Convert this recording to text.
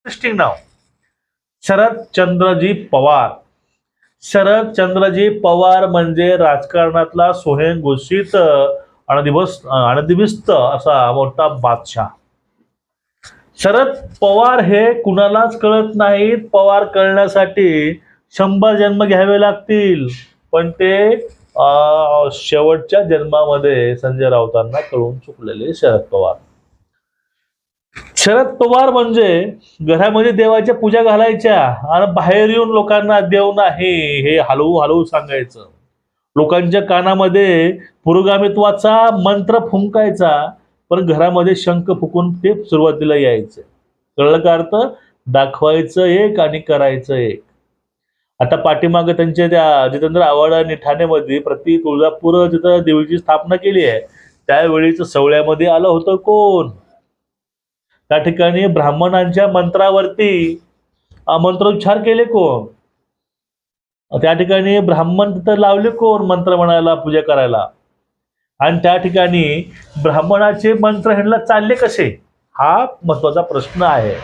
Interesting नाव, शरदचंद्रजी पवार. शरदचंद्रजी पवार म्हणजे राजकारणातला सोहेन घोषित अनदिविस्त असा मोठा बादशाह. शरद पवार हे कुणालाच कळत नाहीत. पवार कळण्यासाठी 100 जन्म घ्यावे लागतील, पण ते शेवटच्या जन्मामध्ये संजय राऊतांना कळून चुकलेले शरद पवार. शरद पवार म्हणजे घरामध्ये देवाच्या पूजा घालायच्या आणि बाहेर येऊन लोकांना देव नाही हे हलवू हलवू सांगायचं. लोकांच्या कानामध्ये पुरोगामित्वाचा मंत्र फुंकायचा, पण घरामध्ये शंख फुकून ते सुरुवातीला यायचं. कळलं का अर्थ? दाखवायचं एक आणि करायचं एक. आता पाठीमागे त्यांच्या त्या जितेंद्र आव्हाडांनी ठाण्यामध्ये प्रति तुळजापूर जिथं देवीची स्थापना केली आहे, त्यावेळीच सवळ्यामध्ये आलं होतं कोण? त्या ठिकाणी ब्राह्मणांच्या मंत्रावरती मंत्रोच्चार केले कोण? त्या ठिकाणी ब्राह्मण तिथं लावले कोण मंत्र म्हणायला, पूजा करायला? आणि त्या ठिकाणी ब्राह्मणाचे मंत्र ह्यांना चालले कसे? हा महत्वाचा प्रश्न आहे.